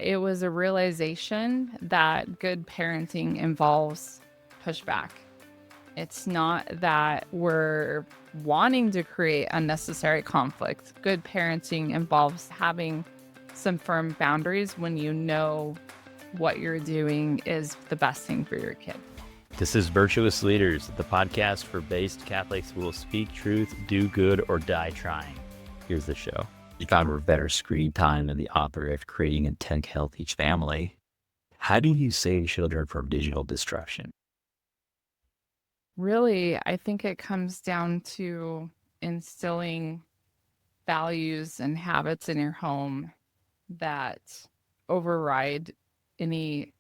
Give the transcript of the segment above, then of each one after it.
It was a realization that good parenting involves pushback. It's not that we're wanting to create unnecessary conflict. Good parenting involves having some firm boundaries when you know what you're doing is the best thing for your kid. This is Virtuous Leaders, the podcast for based Catholics who will speak truth, do good, or die trying. Here's the show. If I were better screen time than the author of Creating a Tech Healthy Family, how do you save children from digital destruction? Really, I think it comes down to instilling values and habits in your home that override any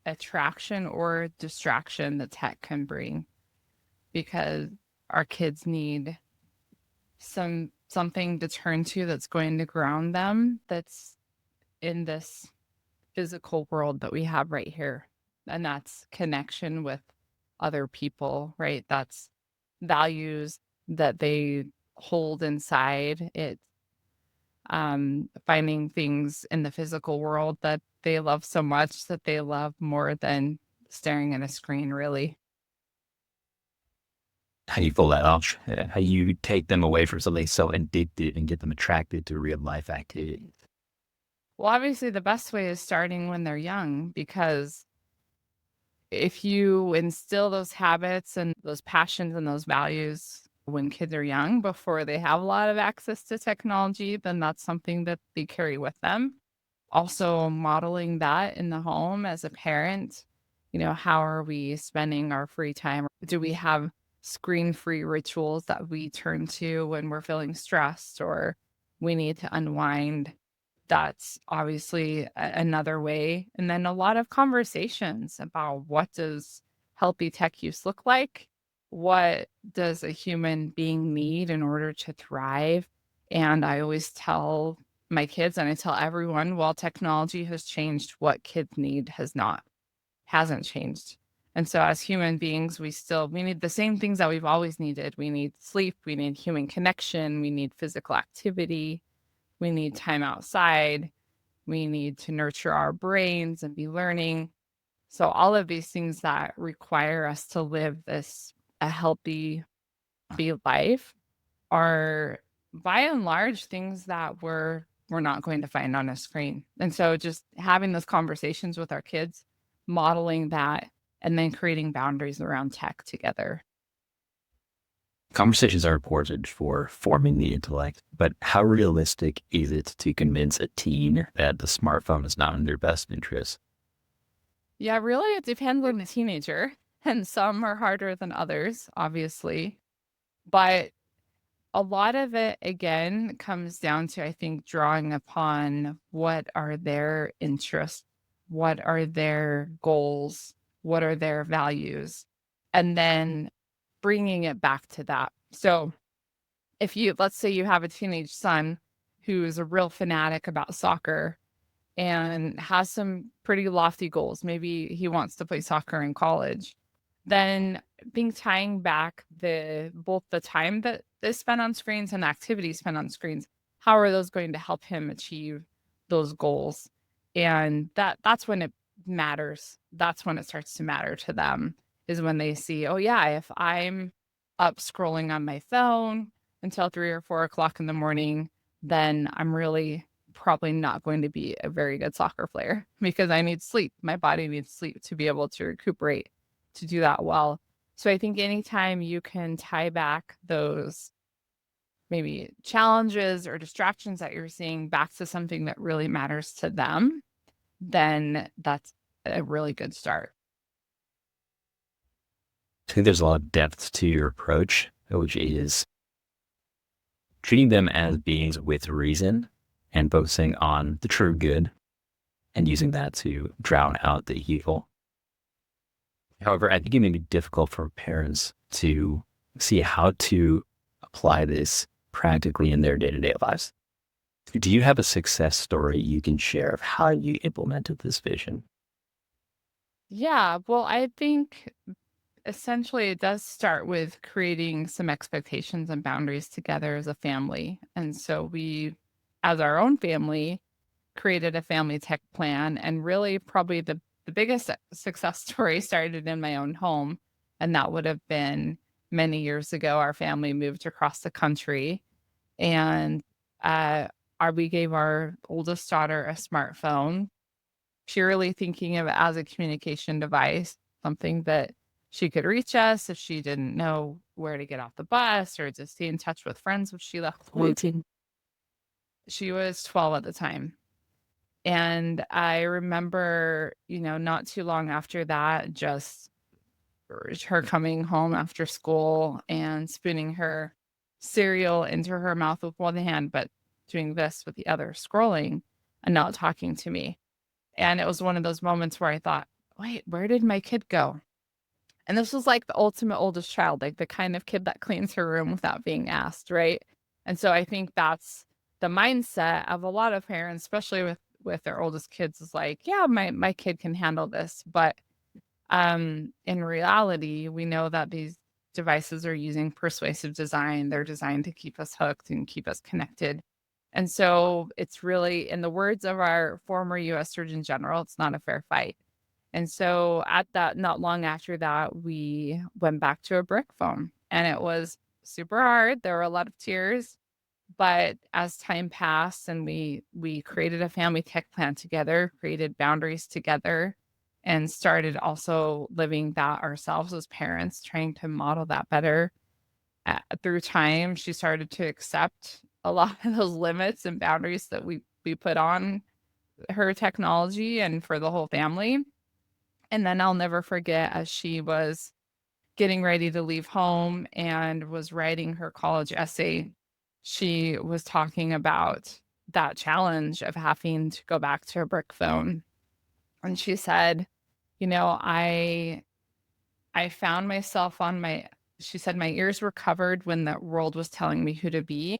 attraction or distraction that tech can bring, because our kids need something to turn to that's going to ground them, that's in this physical world that we have right here. And that's connection with other people, right? That's values that they hold inside. It's finding things in the physical world that they love so much, that they love more than staring at a screen, really. How you pull that off? How you take them away from something so addictive and get them attracted to real life activities? Well, obviously, the best way is starting when they're young, because if you instill those habits and those passions and those values when kids are young, before they have a lot of access to technology, then that's something that they carry with them. Also, modeling that in the home as a parent, how are we spending our free time? Do we have screen-free rituals that we turn to when we're feeling stressed or we need to unwind? That's obviously another way. And then a lot of conversations about what does healthy tech use look like? What does a human being need in order to thrive? And I always tell my kids, and I tell everyone, while technology has changed, what kids need hasn't changed. And so as human beings, we need the same things that we've always needed. We need sleep, we need human connection, we need physical activity, we need time outside, we need to nurture our brains and be learning. So all of these things that require us to live a healthy life are by and large things that we're not going to find on a screen. And so just having those conversations with our kids, modeling that, and then creating boundaries around tech together. Conversations are important for forming the intellect, but how realistic is it to convince a teen that the smartphone is not in their best interest? Yeah, really, it depends on the teenager. And some are harder than others, obviously. But a lot of it, again, comes down to, I think, drawing upon what are their interests, what are their goals, what are their values, and then bringing it back to that. So let's say you have a teenage son who is a real fanatic about soccer and has some pretty lofty goals. Maybe he wants to play soccer in college. Then tying back both the time that is spent on screens and the activities spent on screens, how are those going to help him achieve those goals? And that's when it matters. That's when it starts to matter to them, is when they see, oh yeah, if I'm up scrolling on my phone until 3 or 4 o'clock in the morning, then I'm really probably not going to be a very good soccer player, because I need sleep. My body needs sleep to be able to recuperate, to do that well. So I think anytime you can tie back those maybe challenges or distractions that you're seeing back to something that really matters to them, then that's a really good start. I think there's a lot of depth to your approach, which is treating them as beings with reason and focusing on the true good and using that to drown out the evil. However, I think it may be difficult for parents to see how to apply this practically in their day-to-day lives. Do you have a success story you can share of how you implemented this vision? Yeah, well, I think essentially it does start with creating some expectations and boundaries together as a family. And so we, as our own family, created a family tech plan. And really, probably the biggest success story started in my own home. And that would have been many years ago. Our family moved across the country, and we gave our oldest daughter a smartphone, purely thinking of it as a communication device, something that she could reach us if she didn't know where to get off the bus or to stay in touch with friends if she left working. She was 12 at the time. And I remember, not too long after that, just her coming home after school and spooning her cereal into her mouth with one hand, but doing this with the other, scrolling and not talking to me. And it was one of those moments where I thought, wait, where did my kid go? And this was like the ultimate oldest child, like the kind of kid that cleans her room without being asked, right? And so I think that's the mindset of a lot of parents, especially with their oldest kids, is like, yeah, my kid can handle this. But in reality, we know that these devices are using persuasive design. They're designed to keep us hooked and keep us connected. And so it's really, in the words of our former US Surgeon General, it's not a fair fight. And so at that, not long after that, we went back to a brick phone, and it was super hard. There were a lot of tears, but as time passed and we created a family tech plan together, created boundaries together, and started also living that ourselves as parents, trying to model that better. Through time, she started to accept a lot of those limits and boundaries that we put on her technology and for the whole family. And then I'll never forget, as she was getting ready to leave home and was writing her college essay, she was talking about that challenge of having to go back to a brick phone. And she said, I found myself she said, my ears were covered when the world was telling me who to be.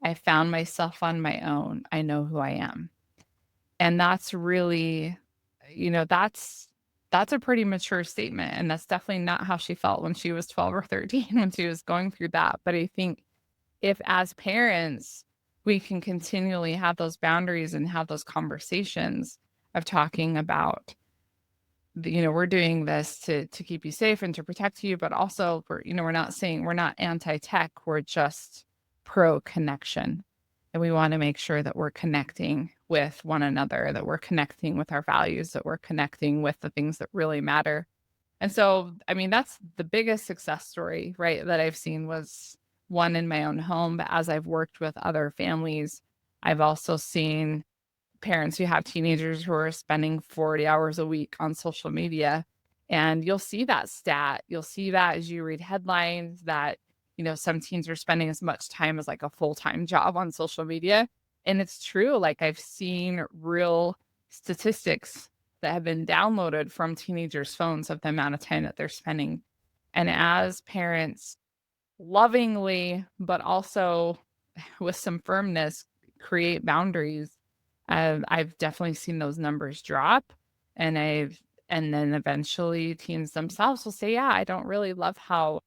I found myself on my own. I know who I am. And that's really, that's a pretty mature statement. And that's definitely not how she felt when she was 12 or 13 when she was going through that. But I think if as parents, we can continually have those boundaries and have those conversations of talking about, we're doing this to keep you safe and to protect you, but also we're not saying we're not anti-tech, we're just pro connection. And we want to make sure that we're connecting with one another, that we're connecting with our values, that we're connecting with the things that really matter. And so, I mean, that's the biggest success story, right, that I've seen was one in my own home. But as I've worked with other families, I've also seen parents who have teenagers who are spending 40 hours a week on social media. And you'll see that stat. You'll see that as you read headlines that, some teens are spending as much time as like a full-time job on social media. And it's true. Like, I've seen real statistics that have been downloaded from teenagers' phones of the amount of time that they're spending. And as parents, lovingly, but also with some firmness, create boundaries, I've definitely seen those numbers drop. And then eventually teens themselves will say, yeah, I don't really love how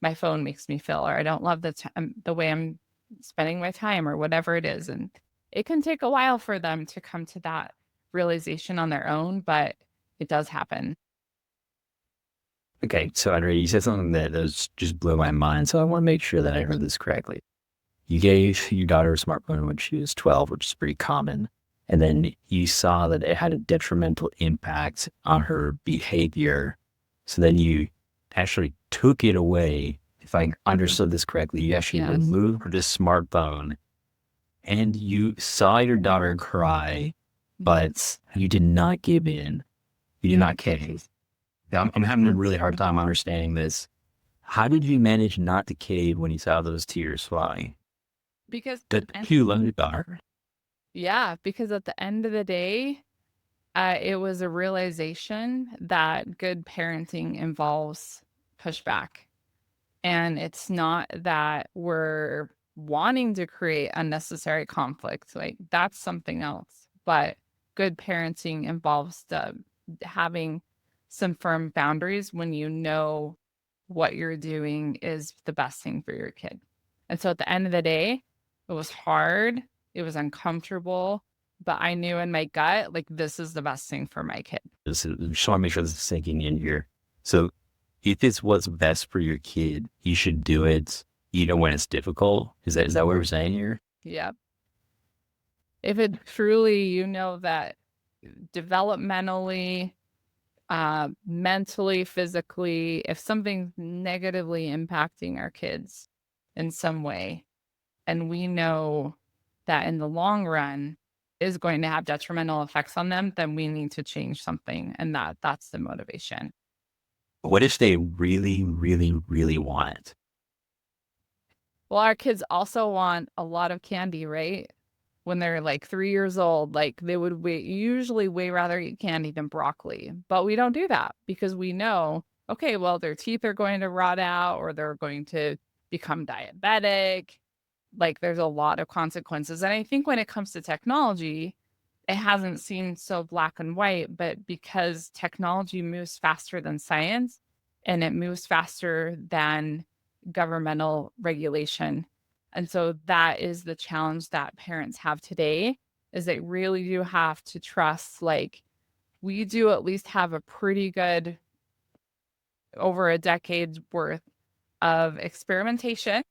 my phone makes me feel, or I don't love the way I'm spending my time, or whatever it is. And it can take a while for them to come to that realization on their own, but it does happen. Okay, so Andrea, you said something that just blew my mind. So I want to make sure that I heard this correctly. You gave your daughter a smartphone when she was 12, which is pretty common. And then you saw that it had a detrimental impact on her behavior. So then you actually took it away. If I understood this correctly, you actually Yes. removed the smartphone and you saw your daughter cry, but you did not give in. You did not cave. I'm having a really hard time understanding this. How did you manage not to cave when you saw those tears flying? Because That you love your daughter. Yeah, because at the end of the day, it was a realization that good parenting involves pushback. And it's not that we're wanting to create unnecessary conflict. Like, that's something else. But good parenting involves having some firm boundaries when you know what you're doing is the best thing for your kid. And so at the end of the day, it was hard, it was uncomfortable, but I knew in my gut, like, this is the best thing for my kid. Just want to make sure this is sinking in here. So if it's what's best for your kid, you should do it even when it's difficult. Is that what we're saying here? Yep. If it truly, that developmentally, mentally, physically, if something's negatively impacting our kids in some way, and we know that in the long run is going to have detrimental effects on them, then we need to change something. And that's the motivation. What if they really, really, really want it? Well, our kids also want a lot of candy, right? When they're like 3 years old, like they would usually way rather eat candy than broccoli. But we don't do that because we know, okay, well, their teeth are going to rot out or they're going to become diabetic. Like there's a lot of consequences. And I think when it comes to technology, it hasn't seemed so black and white, but because technology moves faster than science and it moves faster than governmental regulation. And so that is the challenge that parents have today is they really do have to trust, like, we do at least have a pretty good over a decade's worth of experimentation.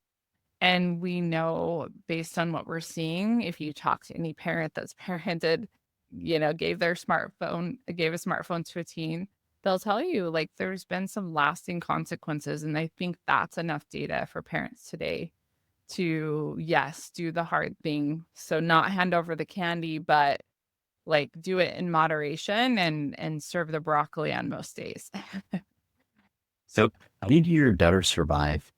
And we know based on what we're seeing, if you talk to any parent that's parented, gave a smartphone to a teen, they'll tell you like there's been some lasting consequences. And I think that's enough data for parents today to, yes, do the hard thing. So not hand over the candy, but like do it in moderation and serve the broccoli on most days. So how did your daughter survive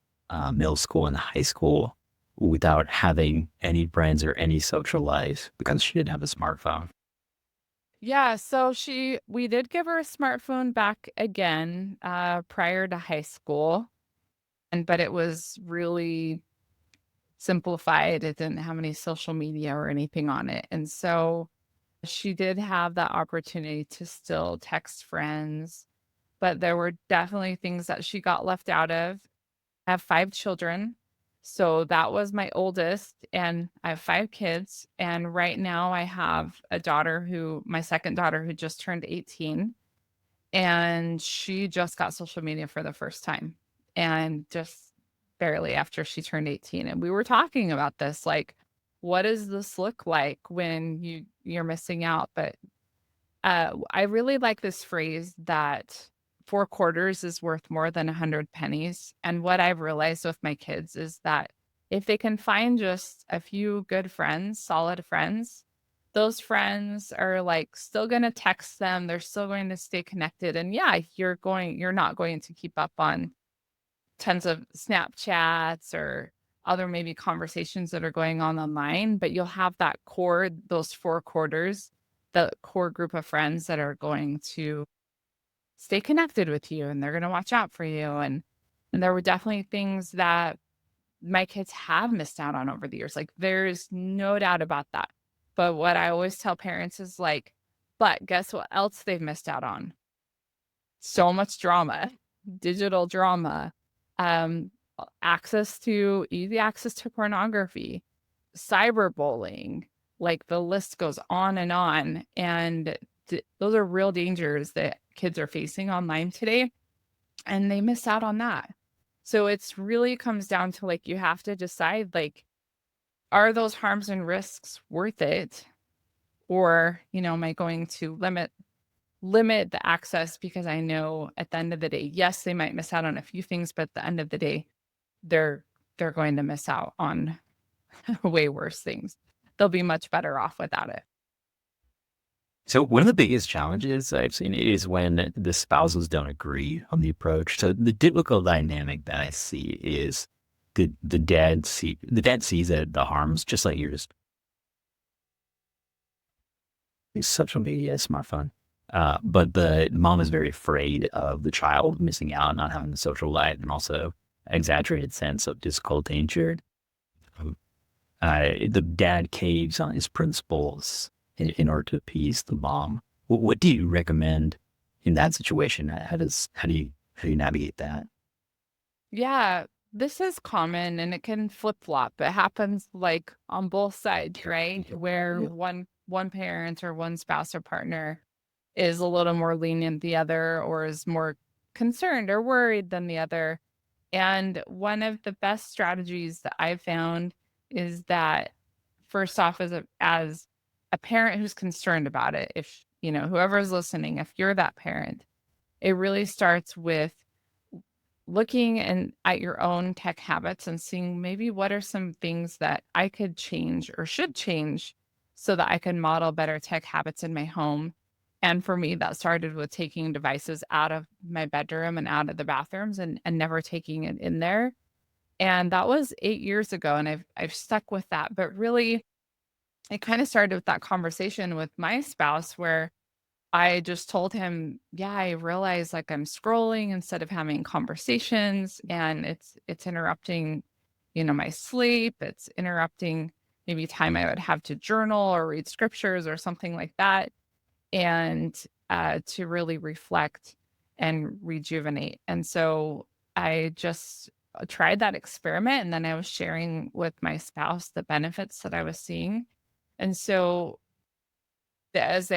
middle school and high school without having any friends or any social life because she didn't have a smartphone? Yeah, so we did give her a smartphone back again prior to high school, but it was really simplified. It didn't have any social media or anything on it. And so she did have that opportunity to still text friends, but there were definitely things that she got left out of. I have 5 children. So that was my oldest, and I have 5 kids. And right now I have my second daughter who just turned 18, and she just got social media for the first time and just barely after she turned 18. And we were talking about this, like, what does this look like when you're missing out? But I really like this phrase that 4 quarters is worth more than 100 pennies. And what I've realized with my kids is that if they can find just a few good friends, solid friends, those friends are like still going to text them. They're still going to stay connected. And yeah, you're not going to keep up on tons of Snapchats or other maybe conversations that are going on online, but you'll have that core, those 4 quarters, the core group of friends that are going to stay connected with you and they're going to watch out for you. And there were definitely things that my kids have missed out on over the years. Like there's no doubt about that. But what I always tell parents is like, but guess what else they've missed out on? So much drama, digital drama, um, easy access to pornography, cyberbullying, like the list goes on and on. And those are real dangers that kids are facing online today, and they miss out on that. So it's really comes down to like, you have to decide, like, are those harms and risks worth it? Or, am I going to limit the access because I know at the end of the day, yes, they might miss out on a few things, but at the end of the day, they're going to miss out on way worse things. They'll be much better off without it. So one of the biggest challenges I've seen is when the spouses don't agree on the approach. So the typical dynamic that I see is the dad sees the harms, just like yours. Social media, smartphone. But the mom is very afraid of the child missing out, not having the social life, and also exaggerated sense of physical danger. The dad caves on his principles in order to appease the mom. What do you recommend in that situation? How do you navigate that? Yeah, this is common and it can flip flop. It happens like on both sides, right? Where one one parent or one spouse or partner is a little more lenient than the other, or is more concerned or worried than the other. And one of the best strategies that I've found is that, first off, as a parent who's concerned about it, if whoever is listening, if you're that parent, it really starts with looking at your own tech habits and seeing maybe what are some things that I could change or should change so that I can model better tech habits in my home. And for me, that started with taking devices out of my bedroom and out of the bathrooms, and never taking it in there. And that was 8 years ago. And I've stuck with that. But really, it kind of started with that conversation with my spouse where I just told him, "Yeah, I realize, like, I'm scrolling instead of having conversations, and it's interrupting, my sleep. It's interrupting maybe time I would have to journal or read scriptures or something like that, and to really reflect and rejuvenate." And so I just tried that experiment, and then I was sharing with my spouse the benefits that I was seeing. And so as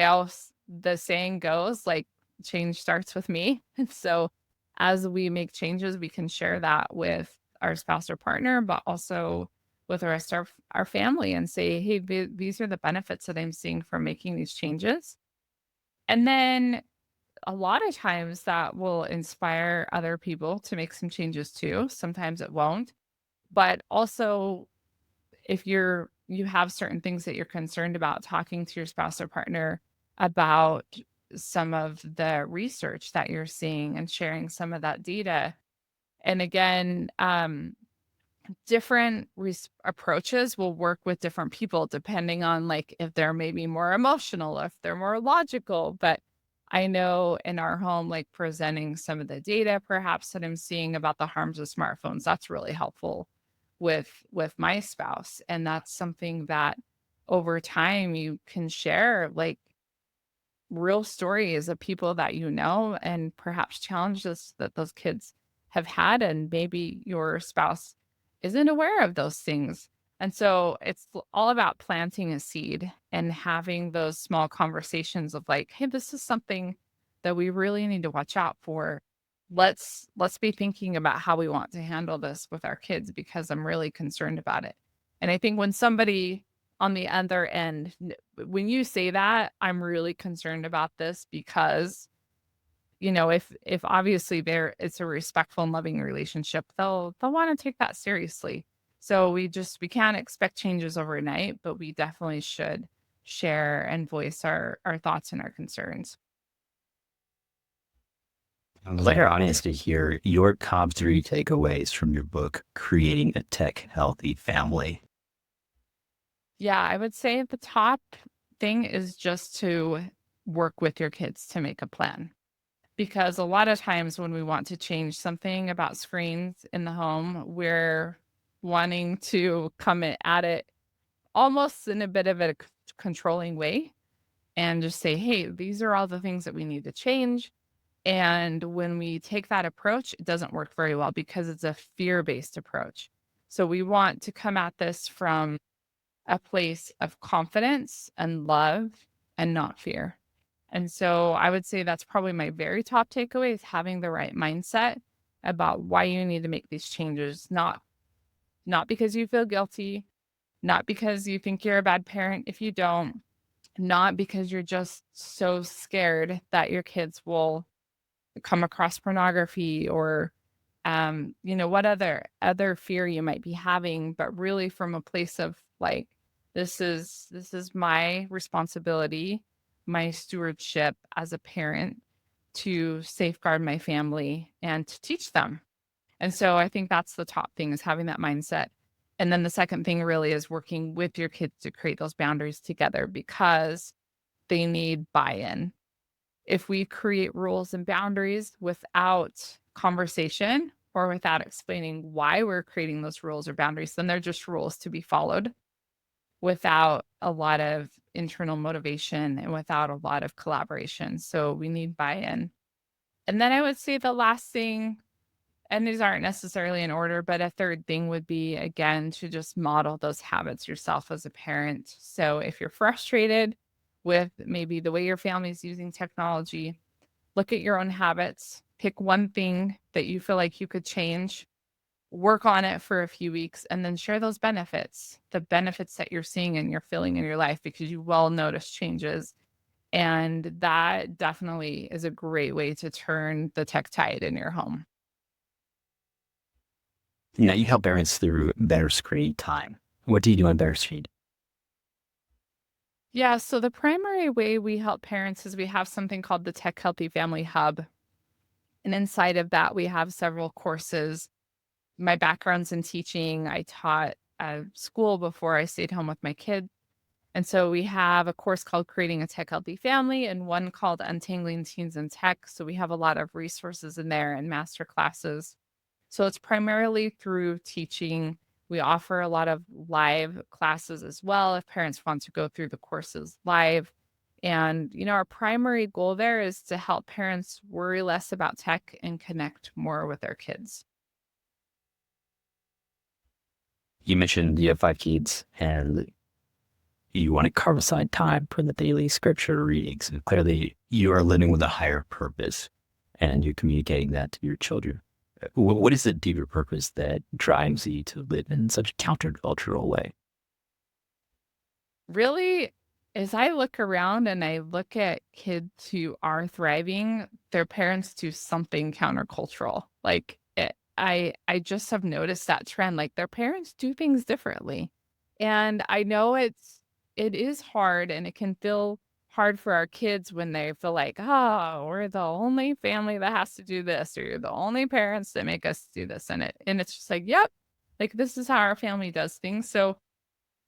the saying goes, like, change starts with me. And so as we make changes, we can share that with our spouse or partner, but also with the rest of our family, and say, "Hey, these are the benefits that I'm seeing from making these changes." And then a lot of times that will inspire other people to make some changes too. Sometimes it won't. But also, if you have certain things that you're concerned about, talking to your spouse or partner about some of the research that you're seeing and sharing some of that data. And again, different approaches will work with different people depending on, like, if they're maybe more emotional, if they're more logical. But I know in our home, like, presenting some of the data perhaps that I'm seeing about the harms of smartphones, that's really helpful with my spouse. And that's something that over time you can share, like, real stories of people that and perhaps challenges that those kids have had, and maybe your spouse isn't aware of those things. And so it's all about planting a seed and having those small conversations of, like, "Hey, this is something that we really need to watch out for. Let's be thinking about how we want to handle this with our kids, because I'm really concerned about it." And I think when somebody on the other end, when you say that, "I'm really concerned about this," because, if obviously it's a respectful and loving relationship, they'll want to take that seriously. So we can't expect changes overnight, but we definitely should share and voice our thoughts and our concerns. I'd like our audience to hear your top three takeaways from your book, Creating a Tech Healthy Family. Yeah, I would say the top thing is just to work with your kids to make a plan. Because a lot of times when we want to change something about screens in the home, we're wanting to come at it almost in a bit of a controlling way, and just say, "Hey, these are all the things that we need to change." And when we take that approach, it doesn't work very well because it's a fear-based approach. So we want to come at this from a place of confidence and love, and not fear. And so I would say that's probably my very top takeaway, is having the right mindset about why you need to make these changes, not because you feel guilty, not because you think you're a bad parent if you don't, not because you're just so scared that your kids will come across pornography, or what other fear you might be having, but really from a place of, like, this is my responsibility, my stewardship as a parent, to safeguard my family and to teach them. And so I think that's the top thing, is having that mindset. And then the second thing really is working with your kids to create those boundaries together, because they need buy-in. If we create rules and boundaries without conversation, or without explaining why we're creating those rules or boundaries, then they're just rules to be followed without a lot of internal motivation and without a lot of collaboration. So we need buy-in. And then I would say the last thing, And these aren't necessarily in order, but a third thing would be, again, to just model those habits yourself as a parent. So if you're frustrated with maybe the way your family's using technology, look at your own habits, pick one thing that you feel like you could change, work on it for a few weeks, and then share those benefits, the benefits that you're seeing and you're feeling in your life, because you will notice changes. And that definitely is a great way to turn the tech tide in your home. You help parents through better screen time. What do you do on better screen? Yeah, so the primary way we help parents is we have something called the Tech Healthy Family Hub. And inside of that, we have several courses. My background's in teaching. I taught at school before I stayed home with my kids. And so we have a course called Creating a Tech Healthy Family and one called Untangling Teens in Tech. So we have a lot of resources in there and master classes. So it's primarily through teaching. We offer a lot of live classes as well if parents want to go through the courses live. And, our primary goal there is to help parents worry less about tech and connect more with their kids. You mentioned you have 5 kids and you want to carve aside time for the daily scripture readings. And clearly, you are living with a higher purpose and you're communicating that to your children. What is the deeper purpose that drives you to live in such a countercultural way? Really, as I look around and I look at kids who are thriving, their parents do something countercultural. I just have noticed that trend. Like their parents do things differently. And I know it is hard and it can feel hard for our kids when they feel like, oh, we're the only family that has to do this, or you're the only parents that make us do this. And it's just like, yep, like this is how our family does things. So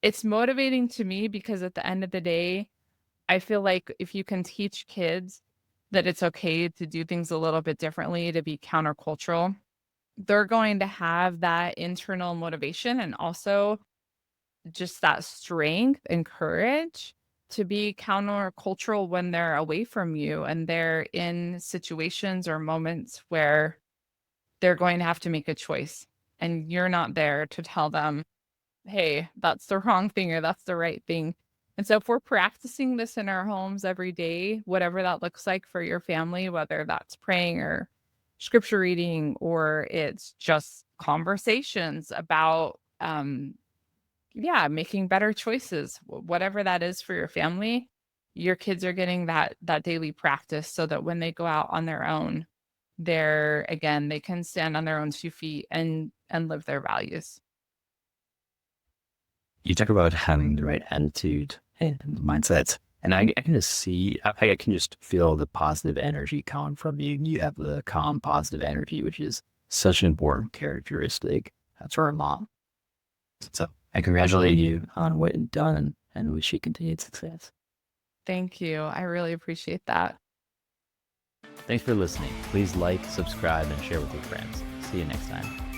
it's motivating to me because at the end of the day, I feel like if you can teach kids that it's okay to do things a little bit differently, to be countercultural, they're going to have that internal motivation and also just that strength and courage to be countercultural when they're away from you and they're in situations or moments where they're going to have to make a choice and you're not there to tell them, hey, that's the wrong thing or that's the right thing. And so if we're practicing this in our homes every day, whatever that looks like for your family, whether that's praying or scripture reading, or it's just conversations about, yeah, making better choices, whatever that is for your family, your kids are getting that daily practice so that when they go out on their own, they can stand on their own 2 feet and live their values. You talk about having the right attitude and mindset. And I can just see, I can just feel the positive energy coming from you. You have the calm, positive energy, which is such an important characteristic. That's our mom. So I congratulate you on what you've done and wish you continued success. Thank you. I really appreciate that. Thanks for listening. Please like, subscribe, and share with your friends. See you next time.